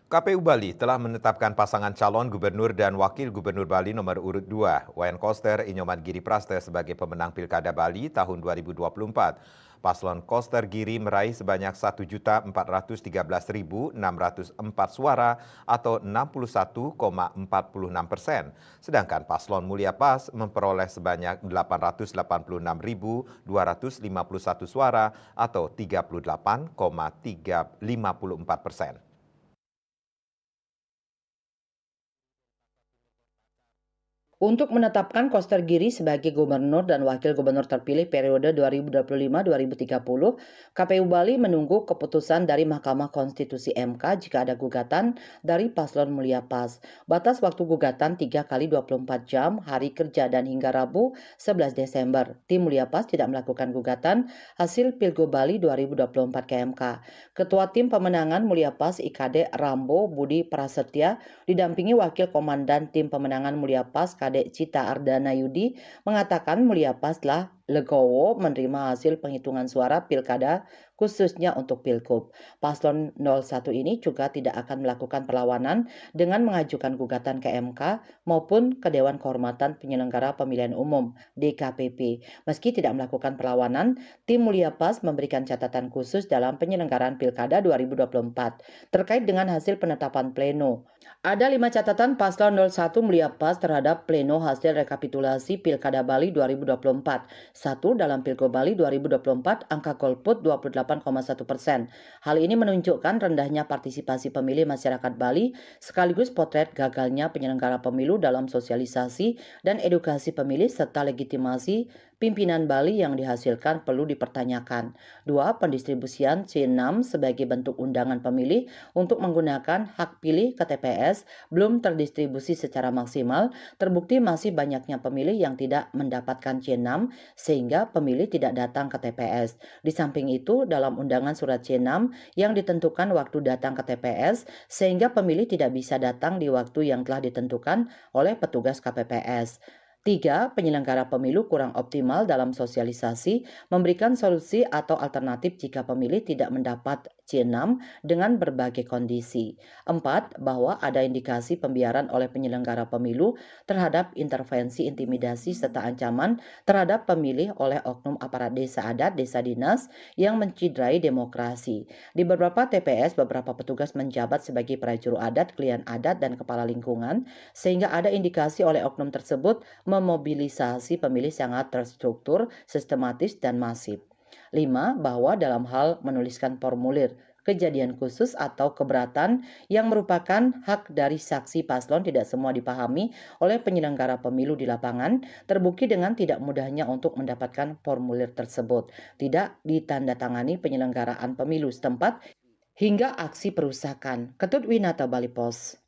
KPU Bali telah menetapkan pasangan calon gubernur dan wakil gubernur Bali nomor urut 2, Wayan Koster Inyoman Giri Praste sebagai pemenang Pilkada Bali tahun 2024. Paslon Koster Giri meraih sebanyak 1.413.604 suara atau 61,46%. Sedangkan paslon Mulia Pas memperoleh sebanyak 886.251 suara atau 38,54%. Untuk menetapkan Koster Giri sebagai gubernur dan wakil gubernur terpilih periode 2025-2030, KPU Bali menunggu keputusan dari Mahkamah Konstitusi MK jika ada gugatan dari paslon Mulia Pas. Batas waktu gugatan 3 kali 24 jam, hari kerja dan hingga Rabu 11 Desember. Tim Mulia Pas tidak melakukan gugatan hasil Pilgub Bali 2024 ke MK. Ketua Tim Pemenangan Mulia Pas IKD Rambo Budi Prasetya didampingi Wakil Komandan Tim Pemenangan Mulia Pas Kadek Cita Ardana Yudi mengatakan Mulia Pas telah legowo menerima hasil penghitungan suara pilkada khususnya untuk Pilgub. Paslon 01 ini juga tidak akan melakukan perlawanan dengan mengajukan gugatan ke MK maupun ke Dewan Kehormatan Penyelenggara Pemilihan Umum DKPP. Meski tidak melakukan perlawanan, tim Mulia Pas memberikan catatan khusus dalam penyelenggaraan Pilkada 2024 terkait dengan hasil penetapan pleno. Ada 5 catatan Paslon 01 Mulia Pas terhadap pleno hasil rekapitulasi Pilkada Bali 2024. 1. Dalam Pilgub Bali 2024, angka golput 28,1%. Hal ini menunjukkan rendahnya partisipasi pemilih masyarakat Bali, sekaligus potret gagalnya penyelenggara pemilu dalam sosialisasi dan edukasi pemilih serta legitimasi pimpinan Bali yang dihasilkan perlu dipertanyakan. 2. Pendistribusian C6 sebagai bentuk undangan pemilih untuk menggunakan hak pilih ke TPS belum terdistribusi secara maksimal, terbukti masih banyaknya pemilih yang tidak mendapatkan C6 sehingga pemilih tidak datang ke TPS. Di samping itu, dalam undangan surat C6 yang ditentukan waktu datang ke TPS sehingga pemilih tidak bisa datang di waktu yang telah ditentukan oleh petugas KPPS. 3. Penyelenggara pemilu kurang optimal dalam sosialisasi, memberikan solusi atau alternatif jika pemilih tidak mendapat C6 dengan berbagai kondisi. 4. Bahwa ada indikasi pembiaran oleh penyelenggara pemilu terhadap intervensi intimidasi serta ancaman terhadap pemilih oleh oknum aparat desa adat, desa dinas yang mencidrai demokrasi. Di beberapa TPS, beberapa petugas menjabat sebagai prajurut adat, klien adat, dan kepala lingkungan, sehingga ada indikasi oleh oknum tersebut memobilisasi pemilih sangat terstruktur, sistematis, dan masif. 5. Bahwa dalam hal menuliskan formulir kejadian khusus atau keberatan yang merupakan hak dari saksi paslon tidak semua dipahami oleh penyelenggara pemilu di lapangan, terbukti dengan tidak mudahnya untuk mendapatkan formulir tersebut, tidak ditandatangani penyelenggaraan pemilu setempat hingga aksi perusakan. Ketut Winata Bali Pos.